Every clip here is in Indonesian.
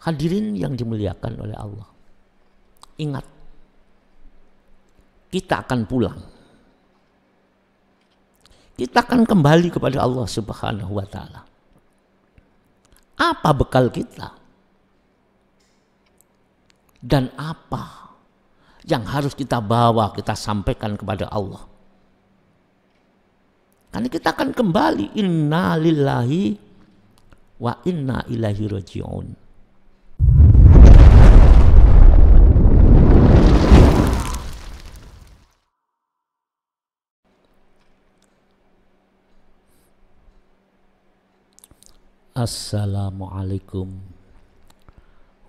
Hadirin yang dimuliakan oleh Allah, ingat, kita akan pulang. Kita akan kembali kepada Allah Subhanahu wa Ta'ala. Apa bekal kita? Dan apa yang harus kita bawa, kita sampaikan kepada Allah? Karena kita akan kembali. Inna lillahi wa inna ilaihi raji'un. Assalamualaikum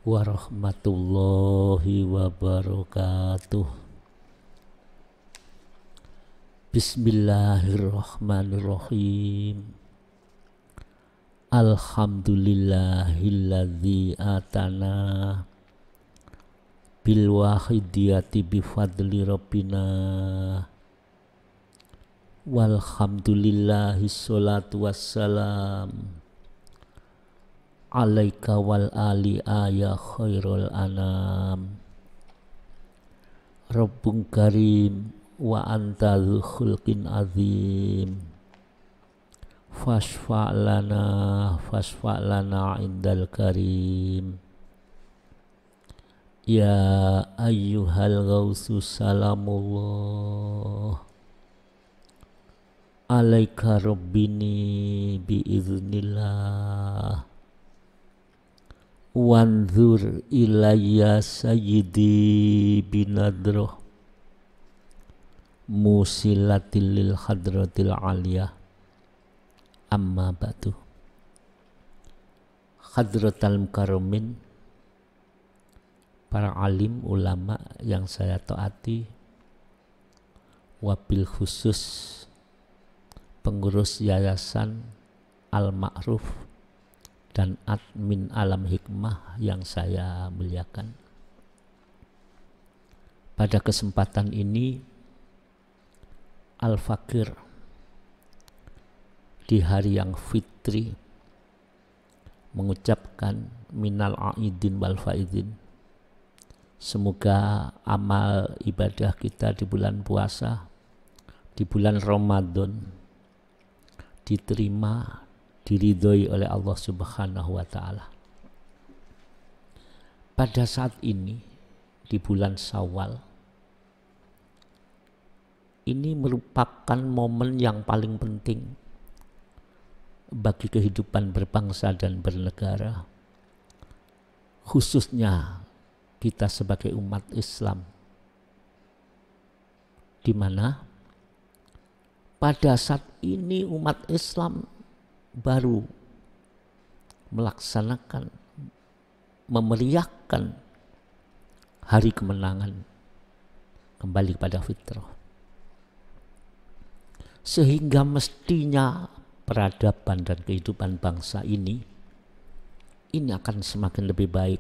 warahmatullahi wabarakatuh. Bismillahirrahmanirrahim. Alhamdulillahilladzi atana bil wahidiyati bifadli rabbina. Walhamdulillahi sholatu wassalam alaika wal ali ya khairul anam. Rabbun karim wa anta dzu khulqin azim. Fashfa' lana indal karim. Ya ayyuhal ghausu salamullah alaika rabbini biiznillah. Wanzur ilayya sayyidi binadroh musilatil lil hadratil aliyah. Amma ba'du. Hadratal mukarramin, para alim ulama yang saya taati, wabil khusus pengurus yayasan Al-Ma'ruf dan admin Alam Hikmah yang saya muliakan. Pada kesempatan ini Al-Fakir di hari yang fitri mengucapkan minal aidin wal faidin. Semoga amal ibadah kita di bulan puasa, di bulan Ramadan diterima, diridhoi oleh Allah Subhanahu wa Ta'ala. Pada saat ini di bulan Syawal, ini merupakan momen yang paling penting bagi kehidupan berbangsa dan bernegara, khususnya kita sebagai umat Islam, di mana pada saat ini umat Islam baru melaksanakan, memeriahkan hari kemenangan kembali pada fitrah. Sehingga mestinya peradaban dan kehidupan bangsa ini akan semakin lebih baik.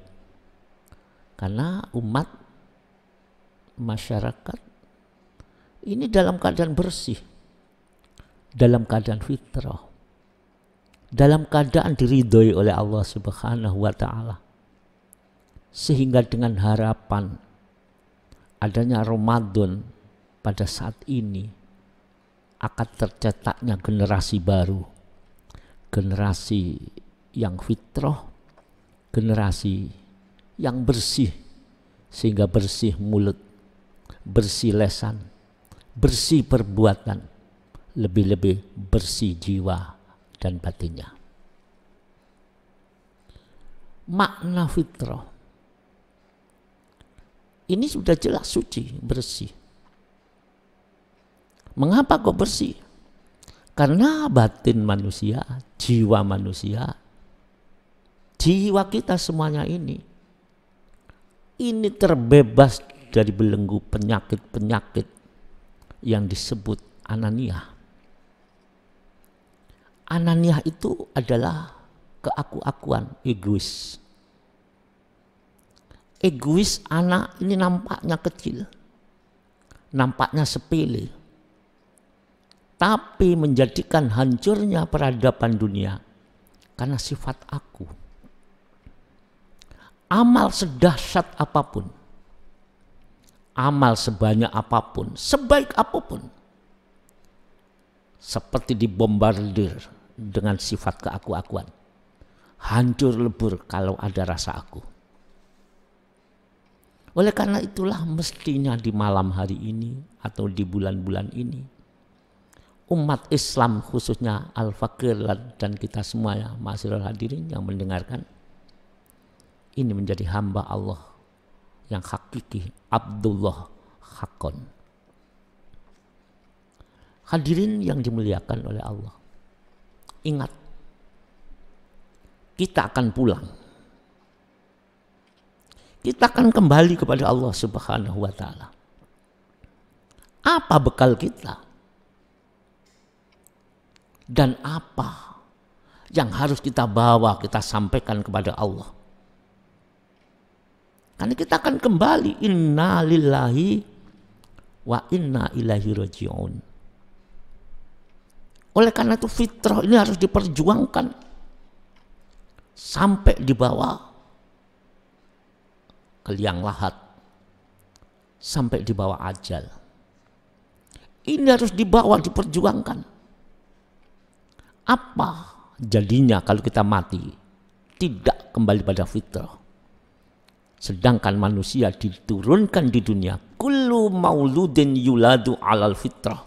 Karena umat, masyarakat ini dalam keadaan bersih, dalam keadaan fitrah, dalam keadaan diridhoi oleh Allah Subhanahu wa Ta'ala. Sehingga dengan harapan adanya Ramadan pada saat ini akan tercetaknya generasi baru, generasi yang fitrah, generasi yang bersih, sehingga bersih mulut, bersih lesan, bersih perbuatan, lebih-lebih bersih jiwa dan batinnya. Makna fitrah ini sudah jelas suci, bersih. Mengapa kok bersih? Karena batin manusia, jiwa manusia, jiwa kita semuanya ini terbebas dari belenggu penyakit-penyakit yang disebut ananiah. Ananiah itu adalah keaku-akuan, egois. Egois anak ini nampaknya kecil, nampaknya sepele, tapi menjadikan hancurnya peradaban dunia karena sifat aku. amal sedahsyat apapun, amal sebanyak apapun, sebaik apapun, seperti dibombardir dengan sifat keaku-akuan, hancur lebur kalau ada rasa aku. Oleh karena itulah mestinya di malam hari ini atau di bulan-bulan ini, umat Islam khususnya Al-Fakir dan kita semua ya, ma'asyiral hadirin yang mendengarkan, ini menjadi hamba Allah yang hakiki, Abdullah Hakon. Hadirin yang dimuliakan oleh Allah, ingat, kita akan pulang. Kita akan kembali kepada Allah Subhanahu wa ta'ala. Apa bekal kita? Dan apa yang harus kita bawa, kita sampaikan kepada Allah? Karena kita akan kembali, inna lillahi wa inna ilaihi raji'un. Oleh karena itu fitrah ini harus diperjuangkan sampai dibawa ke liang lahat, sampai dibawa ajal. Ini harus dibawa, diperjuangkan. Apa jadinya kalau kita mati tidak kembali pada fitrah? Sedangkan manusia diturunkan di dunia, kullu mauludin yuladu alal fitrah.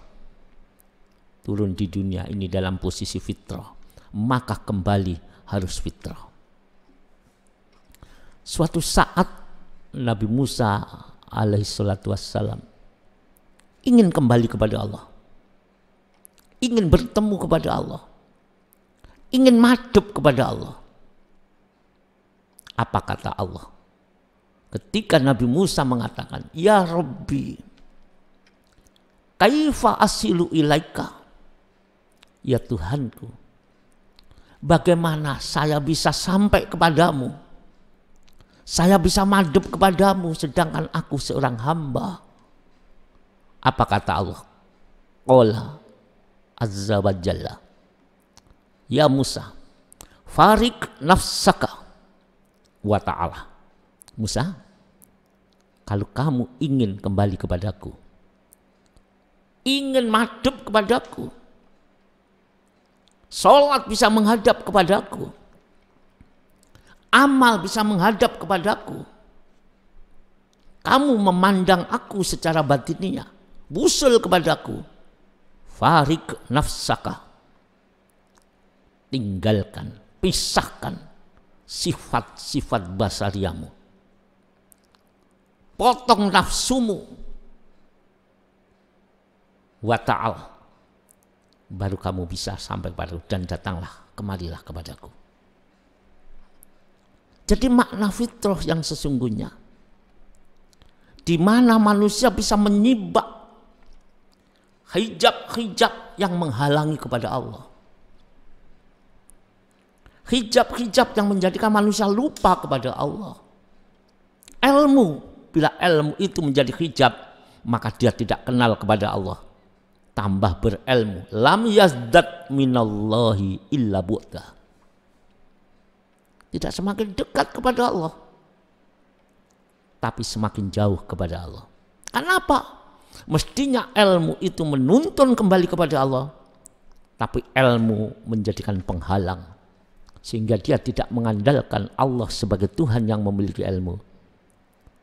Turun di dunia ini dalam posisi fitrah, maka kembali harus fitrah. Suatu saat Nabi Musa alaihissalatu wassalam ingin kembali kepada Allah, ingin bertemu kepada Allah, ingin madhep kepada Allah. Apa kata Allah? Ketika Nabi Musa mengatakan, ya Rabbi, kaifa asilu ilaika, ya Tuhanku, bagaimana saya bisa sampai kepadamu, saya bisa madhep kepadamu sedangkan aku seorang hamba. Apa kata Allah? Qala azza wa jalla, ya Musa, farik nafsaka wa ta'ala. Musa, kalau kamu ingin kembali kepadaku, ingin madhep kepadaku, sholat bisa menghadap kepadaku, amal bisa menghadap kepadaku, kamu memandang aku secara batiniah, busul kepadaku, farik nafsaka, tinggalkan, pisahkan sifat-sifat basariamu, potong nafsumu, wa ta'al, baru kamu bisa sampai padaku, dan datanglah, kemarilah kepadaku. Jadi makna fitrah yang sesungguhnya, di mana manusia bisa menyibak hijab-hijab yang menghalangi kepada Allah, hijab-hijab yang menjadikan manusia lupa kepada Allah. Ilmu, bila ilmu itu menjadi hijab, maka dia tidak kenal kepada Allah. Tambah berilmu, lam yazdad minallahi illa bu'dah, tidak semakin dekat kepada Allah, tapi semakin jauh kepada Allah. Kenapa? Mestinya ilmu itu menuntun kembali kepada Allah, tapi ilmu menjadikan penghalang, sehingga dia tidak mengandalkan Allah sebagai Tuhan yang memiliki ilmu,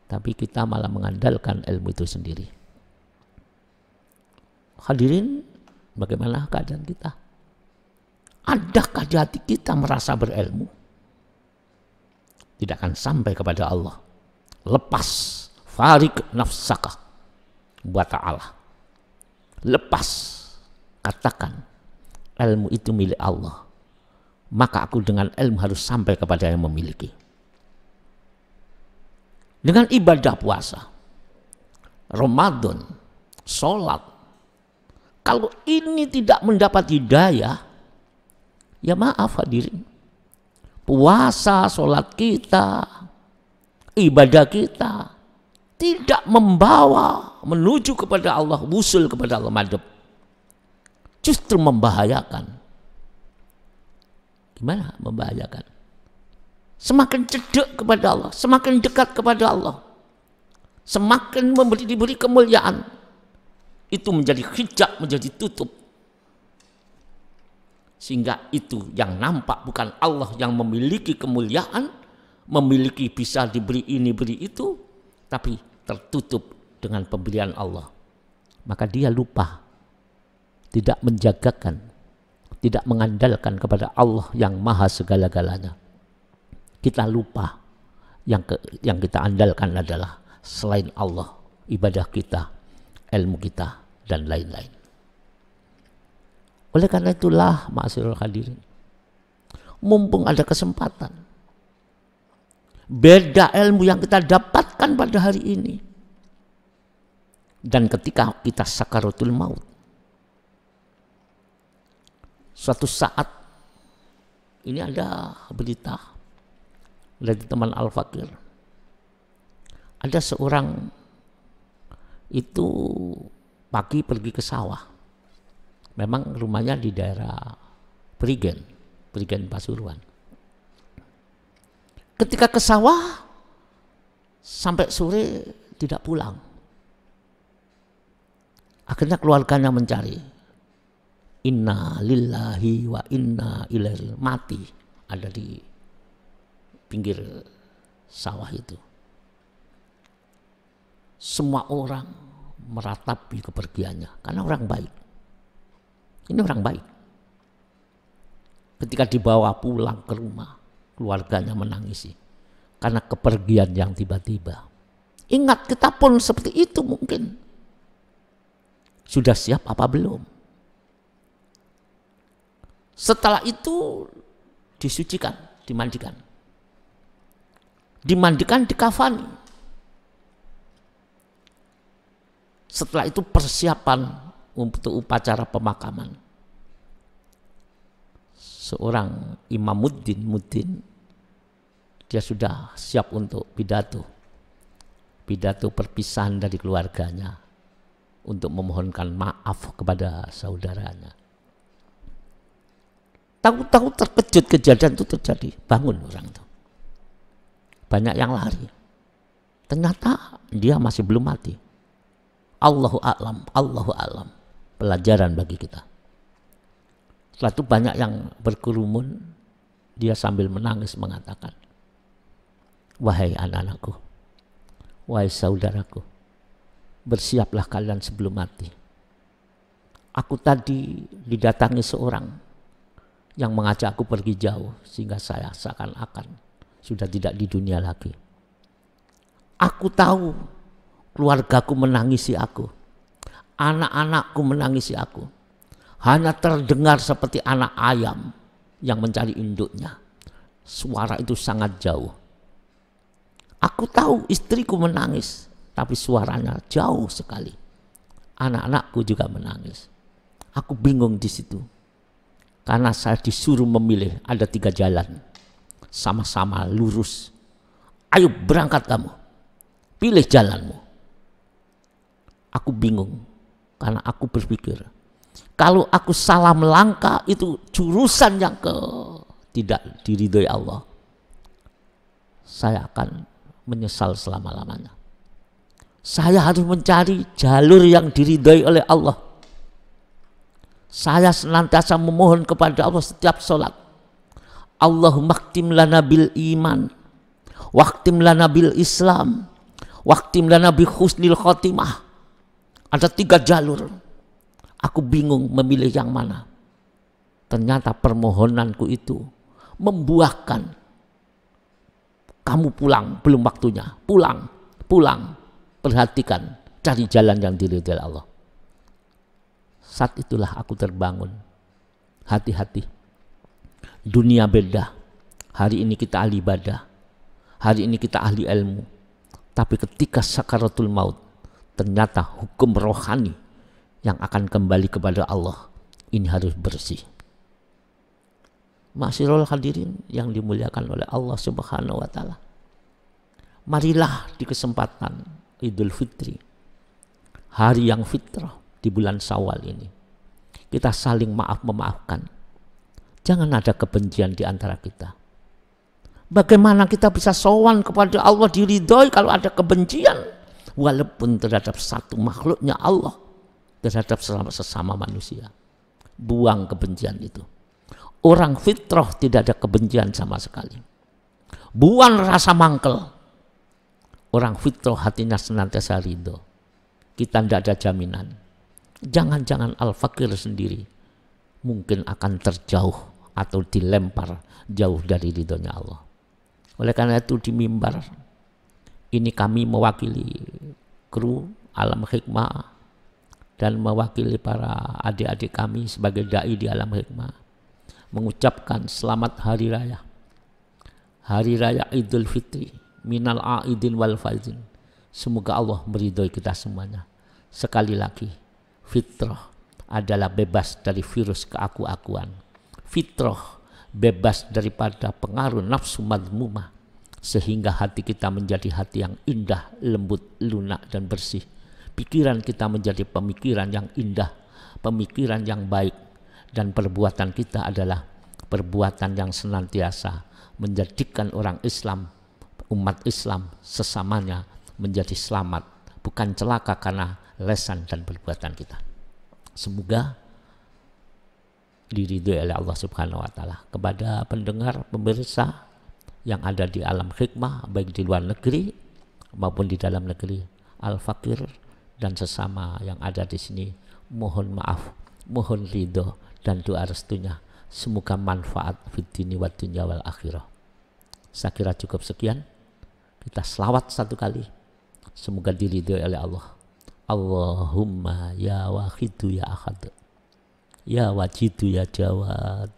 tapi kita malah mengandalkan ilmu itu sendiri. Hadirin, bagaimana keadaan kita? Adakah di hati kita merasa berilmu? Tidak akan sampai kepada Allah. Lepas, farik nafsaka wa ta'ala. Lepas, katakan ilmu itu milik Allah, maka aku dengan ilmu harus sampai kepada yang memiliki. Dengan ibadah puasa, Ramadan, sholat, kalau ini tidak mendapat hidayah, ya maaf hadirin, puasa, sholat kita, ibadah kita tidak membawa menuju kepada Allah, wusul kepada Allah, madhep, justru membahayakan. Gimana membahayakan? semakin cedek kepada Allah, semakin dekat kepada Allah, semakin diberi kemuliaan, itu menjadi hijab, menjadi tutup. Sehingga itu yang nampak bukan Allah yang memiliki kemuliaan, memiliki bisa diberi ini, beri itu, tapi tertutup dengan pemberian Allah. Maka dia lupa, tidak menjagakan, tidak mengandalkan kepada Allah yang maha segala-galanya. Kita lupa yang kita andalkan adalah selain Allah, ibadah kita, ilmu kita, dan lain-lain. Oleh karena itulah, ma'asyiral hadirin, mumpung ada kesempatan, beda ilmu yang kita dapatkan pada hari ini dan ketika kita sakaratul maut. Suatu saat ini ada berita dari teman Al-Fakir, ada seorang itu pagi pergi ke sawah, memang rumahnya di daerah Prigen Pasuruan. Ketika ke sawah sampai sore tidak pulang, akhirnya keluarganya mencari. Inna lillahi wa inna ilaihi, mati ada di pinggir sawah itu. Semua orang meratapi kepergiannya karena orang baik. Ini orang baik. Ketika dibawa pulang ke rumah, keluarganya menangisi karena kepergian yang tiba-tiba. Ingat, kita pun seperti itu mungkin. Sudah siap apa belum? Setelah itu disucikan, dimandikan. Dimandikan, dikafani. Setelah itu persiapan untuk upacara pemakaman. Seorang Imam Muddin, dia sudah siap untuk pidato perpisahan dari keluarganya untuk memohonkan maaf kepada saudaranya. Tahu-tahu terkejut, kejadian itu terjadi, bangun orang itu. Banyak yang lari. Ternyata dia masih belum mati. Allahu a'lam, Allahu a'lam. Pelajaran bagi kita. Setelah itu banyak yang berkerumun, dia sambil menangis mengatakan, wahai anak-anakku, wahai saudaraku, bersiaplah kalian sebelum mati. Aku tadi didatangi seorang yang mengajak aku pergi jauh, sehingga saya seakan-akan sudah tidak di dunia lagi. Aku tahu keluargaku menangisi aku, anak-anakku menangisi aku. Hanya terdengar seperti anak ayam yang mencari induknya. Suara itu sangat jauh. Aku tahu istriku menangis, tapi suaranya jauh sekali. Anak-anakku juga menangis. Aku bingung di situ. Karena saya disuruh memilih, ada 3 jalan. Sama-sama lurus. Ayo berangkat kamu. Pilih jalanmu. Aku bingung. Karena aku berpikir, kalau aku salah melangkah, itu jurusan yang tidak diridhoi Allah. Saya akan menyesal selama-lamanya. Saya harus mencari jalur yang diridhoi oleh Allah. Saya senantiasa memohon kepada Allah setiap sholat. Allahumma khtim lana bil iman, waqtim lana bil Islam, waqtim lana bi husnil khotimah. Ada 3 jalur. Aku bingung memilih yang mana. Ternyata permohonanku itu membuahkan. Kamu pulang, belum waktunya. Pulang. Perhatikan, cari jalan yang diridhoi Allah. Saat itulah aku terbangun. Hati-hati. Dunia beda. Hari ini kita ahli ibadah. Hari ini kita ahli ilmu. Tapi ketika sakaratul maut, ternyata hukum rohani yang akan kembali kepada Allah ini harus bersih. Ma'asyiral hadirin yang dimuliakan oleh Allah Subhanahu wa taala. Marilah di kesempatan Idul Fitri, hari yang fitrah di bulan Syawal ini, kita saling maaf-memaafkan. Jangan ada kebencian di antara kita. Bagaimana kita bisa sowan kepada Allah, diridhoi kalau ada kebencian? Walaupun terhadap satu makhluknya Allah, terhadap sesama manusia. Buang kebencian itu. Orang fitrah tidak ada kebencian sama sekali. Buang rasa mangkel. Orang fitrah hatinya senantiasa ridho. Kita tidak ada jaminan. Jangan-jangan al-fakir sendiri mungkin akan terjauh atau dilempar jauh dari ridhonya Allah. Oleh karena itu di mimbar ini kami mewakili kru Alam Hikmah dan mewakili para adik-adik kami sebagai dai di Alam Hikmah mengucapkan selamat hari raya. Hari raya Idul Fitri minal aidin wal faizin. Semoga Allah meridhoi kita semuanya. Sekali lagi, fitrah adalah bebas dari virus keaku-akuan. Fitrah bebas daripada pengaruh nafsu madmumah, sehingga hati kita menjadi hati yang indah, lembut, lunak dan bersih. Pikiran kita menjadi pemikiran yang indah, pemikiran yang baik, dan perbuatan kita adalah perbuatan yang senantiasa menjadikan orang Islam, umat Islam sesamanya menjadi selamat, bukan celaka karena lesan dan perbuatan kita. Semoga diridhoi oleh Allah Subhanahu wa taala. Kepada pendengar, pemirsa yang ada di Alam Hikmah, baik di luar negeri maupun di dalam negeri, al-fakir dan sesama yang ada di sini, mohon maaf, mohon ridho dan doa restunya. Semoga manfaat fid dini wad dunya wal akhirah. Saya kira cukup sekian. Kita selawat satu kali. Semoga diridhoi oleh Allah. Allahumma ya wahidu ya ahad, ya wajidu ya jawad,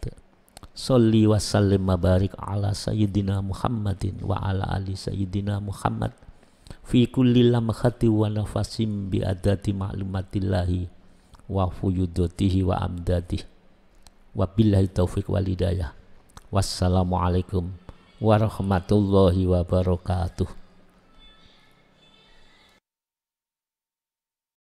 sholli wa sallim wa barik ala sayyidina Muhammadin wa ala ali sayyidina Muhammad fi kulli lamhati wa nafasim bi adati ma'lumatillahi wa fuyudatihi wa amdadihi. Wa billahi taufiq wal hidayah. Wassalamualaikum warahmatullahi wabarakatuh.